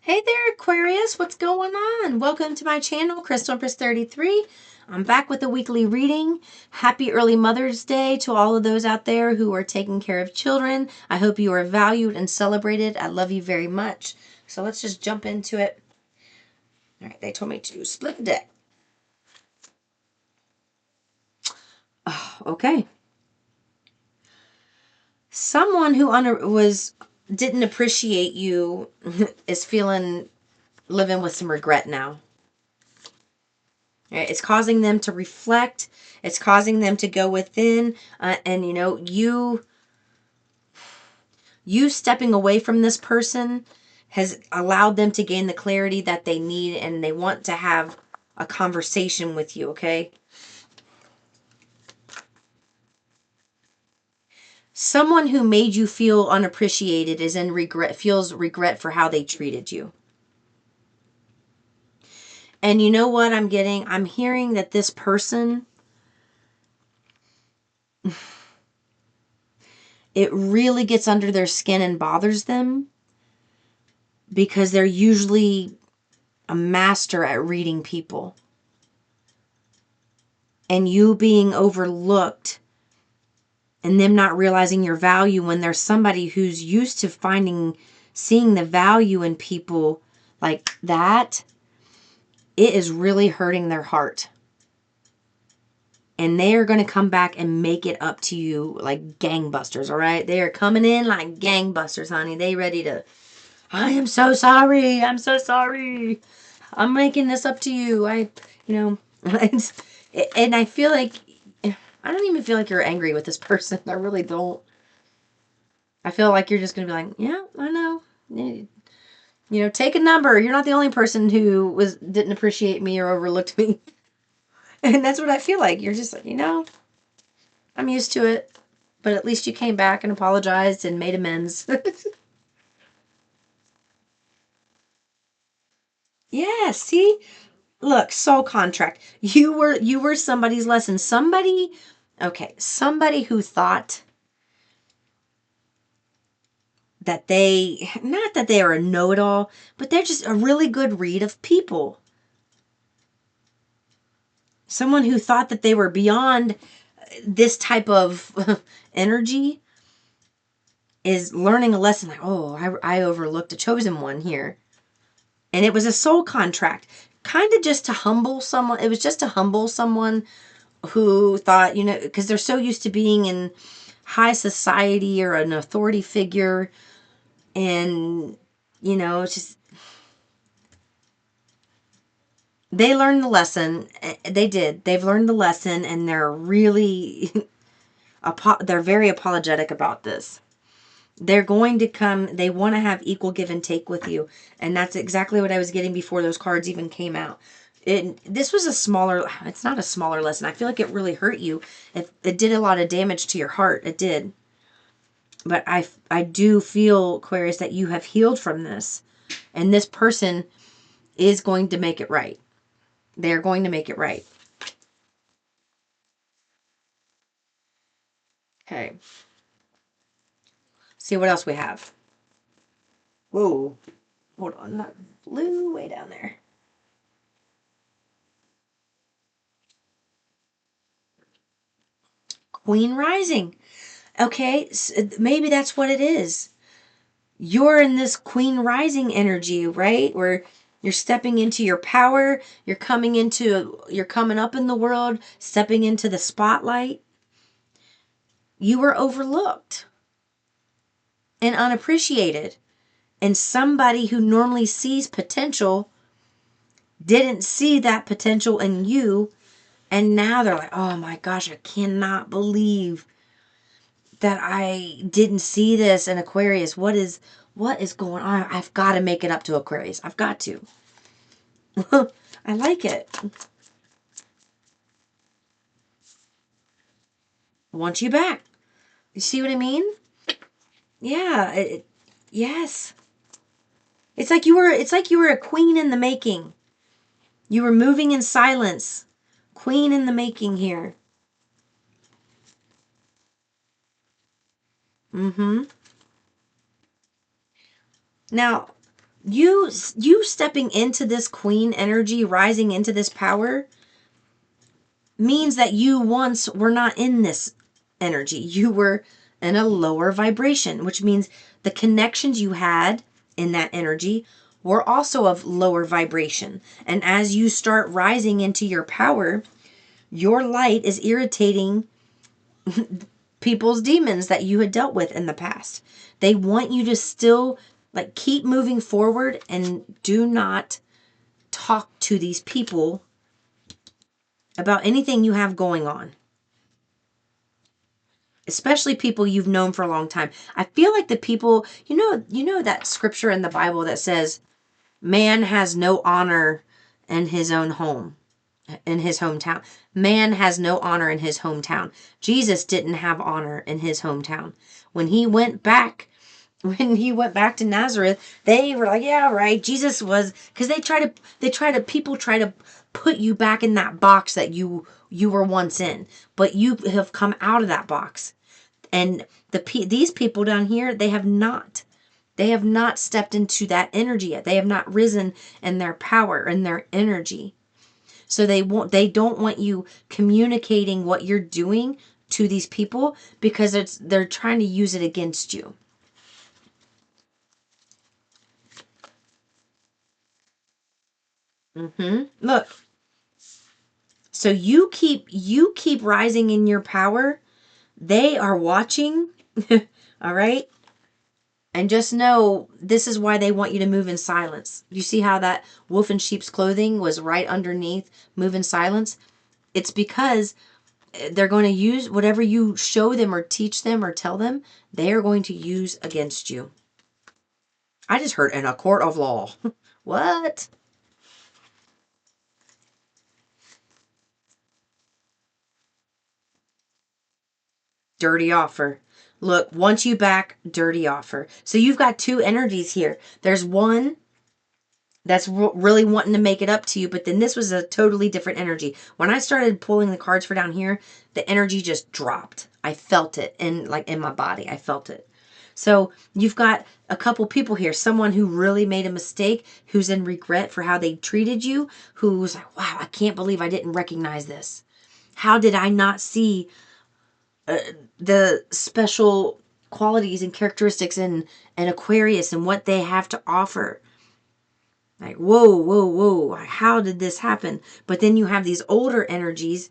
Hey there, Aquarius. What's going on? Welcome to my channel, Crystal Empress 33. I'm back with a weekly reading. Happy early Mother's Day to all of those out there who are taking care of children. I hope you are valued and celebrated. I love you very much. So let's just jump into it. All right, they told me to split the deck. Oh, okay. Someone who didn't appreciate you is living with some regret now. Right? It's causing them to reflect. It's causing them to go within. And you stepping away from this person has allowed them to gain the clarity that they need, and they want to have a conversation with you, okay? Someone who made you feel unappreciated feels regret for how they treated you. And you know what I'm getting? I'm hearing that this person, it really gets under their skin and bothers them because they're usually a master at reading people. And you being overlooked and them not realizing your value when there's somebody who's used to seeing the value in people like that, it is really hurting their heart. And they are going to come back and make it up to you like gangbusters, all right? They are coming in like gangbusters, honey. They ready to, I am so sorry. I'm so sorry. I'm making this up to you. And I feel like, I don't even feel like you're angry with this person. I really don't. I feel like you're just going to be like, yeah, I know. Take a number. You're not the only person who didn't appreciate me or overlooked me. And that's what I feel like. You're just like, I'm used to it. But at least you came back and apologized and made amends. Yeah, see? Look, soul contract. You were somebody's lesson. Somebody who thought that not that they are a know-it-all, but they're just a really good read of people. Someone who thought that they were beyond this type of energy is learning a lesson like, oh, I overlooked a chosen one here. And it was a soul contract, kind of just to humble someone. It was just to humble someone who thought, because they're so used to being in high society or an authority figure. And, it's just, they learned the lesson. They did. They've learned the lesson, and they're really, they're very apologetic about this. They're going to come, they want to have equal give and take with you. And that's exactly what I was getting before those cards even came out. This was it's not a smaller lesson. I feel like it really hurt you. It did a lot of damage to your heart. It did. But I do feel, Aquarius, that you have healed from this. And this person is going to make it right. They're going to make it right. Okay. See what else we have. Whoa. Hold on. That blue way down there. Queen Rising. Okay. Maybe that's what it is. You're in this Queen Rising energy, right? Where you're stepping into your power. You're coming up in the world, stepping into the spotlight. You were overlooked and unappreciated. And somebody who normally sees potential didn't see that potential in you. And now they're like, oh my gosh, I cannot believe that I didn't see this in Aquarius. What is going on? I've got to make it up to Aquarius. I've got to. I like it. Want you back. You see what I mean? Yeah. Yes. It's like you were a queen in the making. You were moving in silence. Queen in the making here. Mm-hmm. Now, You stepping into this queen energy, rising into this power, means that you once were not in this energy. You were in a lower vibration, which means the connections you had in that energy were also of lower vibration. And as you start rising into your power, your light is irritating people's demons that you had dealt with in the past. They want you to still like keep moving forward and do not talk to these people about anything you have going on. Especially people you've known for a long time. I feel like the people, you know that scripture in the Bible that says man has no honor in his own home, in his hometown. Man has no honor in his hometown. Jesus didn't have honor in his hometown. When he went back to Nazareth, they were like, yeah, right. Jesus was, because people try to put you back in that box that you were once in, but you have come out of that box. And these people down here, they have not. They have not stepped into that energy yet. They have not risen in their power and their energy. So they don't want you communicating what you're doing to these people because they're trying to use it against you. Look. So you keep rising in your power. They are watching. All right? And just know this is why they want you to move in silence. You see how that wolf in sheep's clothing was right underneath move in silence? It's because they're going to use whatever you show them or teach them or tell them, they are going to use against you. I just heard in a court of law. What? Dirty offer. Look, once you back, dirty offer. So you've got two energies here. There's one that's really wanting to make it up to you, but then this was a totally different energy. When I started pulling the cards for down here, the energy just dropped. I felt it in my body. I felt it. So you've got a couple people here, someone who really made a mistake, who's in regret for how they treated you, who's like, wow, I can't believe I didn't recognize this. How did I not see the special qualities and characteristics in an Aquarius and what they have to offer? Like, whoa, whoa, whoa, how did this happen? But then you have these older energies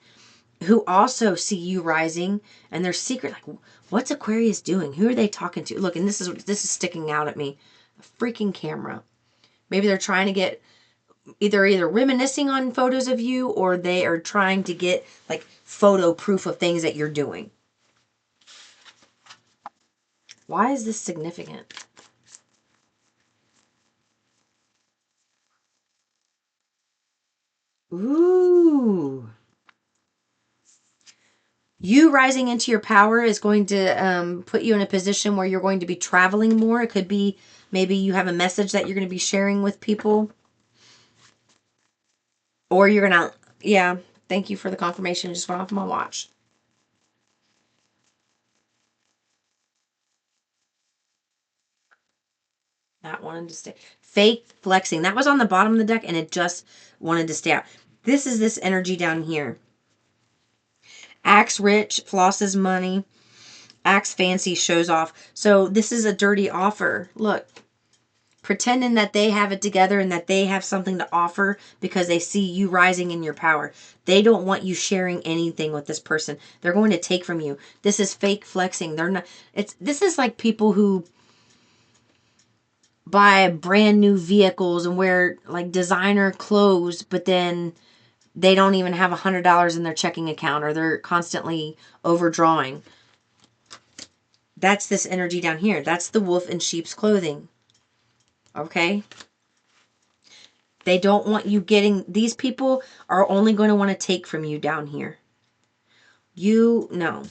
who also see you rising and they're secret. Like, what's Aquarius doing? Who are they talking to? Look, and this is sticking out at me. A freaking camera. Maybe they're trying to get either reminiscing on photos of you or they are trying to get like photo proof of things that you're doing. Why is this significant? Ooh. You rising into your power is going to put you in a position where you're going to be traveling more. It could be maybe you have a message that you're going to be sharing with people. Or you're going to, yeah, thank you for the confirmation. It just went off my watch. That wanted to stay. Fake flexing. That was on the bottom of the deck and it just wanted to stay out. This is this energy down here. Acts rich, flosses money. Acts fancy, shows off. So this is a dirty offer. Look. Pretending that they have it together and that they have something to offer because they see you rising in your power. They don't want you sharing anything with this person. They're going to take from you. This is fake flexing. This is like people who buy brand new vehicles and wear like designer clothes, but then they don't even have $100 in their checking account or they're constantly overdrawing. That's this energy down here. That's the wolf in sheep's clothing. Okay? They don't want you getting, these people are only going to want to take from you down here. No.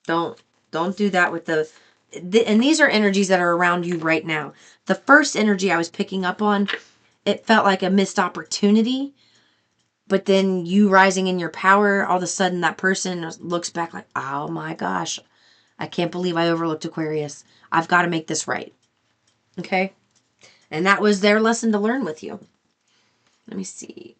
Don't do that with and these are energies that are around you right now. The first energy I was picking up on, it felt like a missed opportunity. But then you rising in your power, all of a sudden that person looks back like, oh my gosh, I can't believe I overlooked Aquarius. I've got to make this right. Okay? And that was their lesson to learn with you. Let me see.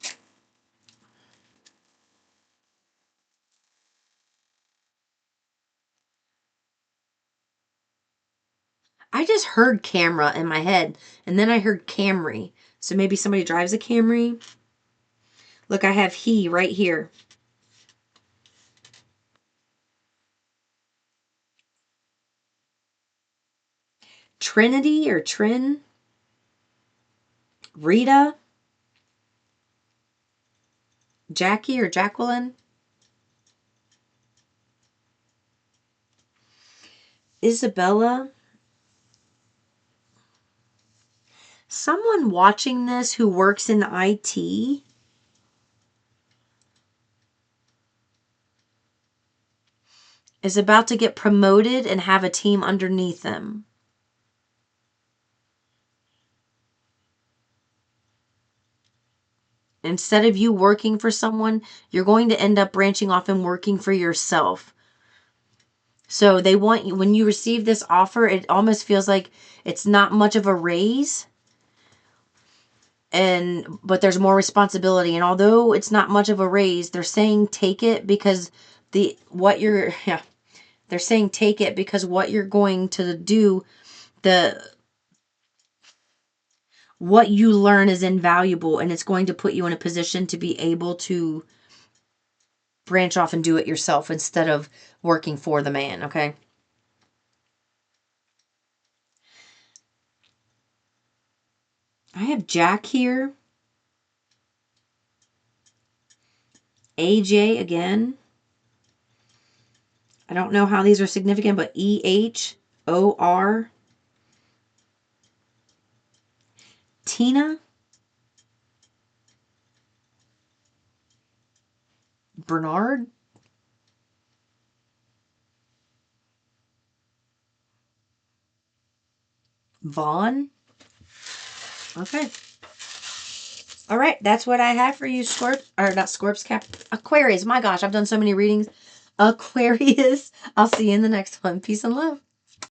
I just heard camera in my head, and then I heard Camry. So maybe somebody drives a Camry. Look, I have he right here. Trinity or Trin. Rita. Jackie or Jacqueline. Isabella. Someone watching this who works in IT is about to get promoted and have a team underneath them. Instead of you working for someone, you're going to end up branching off and working for yourself. So they want you, when you receive this offer, it almost feels like it's not much of a raise, but there's more responsibility. And although it's not much of a raise, they're saying take it because they're saying take it because what you're going to do, the what you learn is invaluable, and it's going to put you in a position to be able to branch off and do it yourself instead of working for the man, okay? I have Jack here. AJ again. I don't know how these are significant, but EHOR. Tina. Bernard. Vaughn. Okay. All right, that's what I have for you, Scorp, or not Scorps, Cap, Aquarius. My gosh, I've done so many readings. Aquarius. I'll see you in the next one. Peace and love.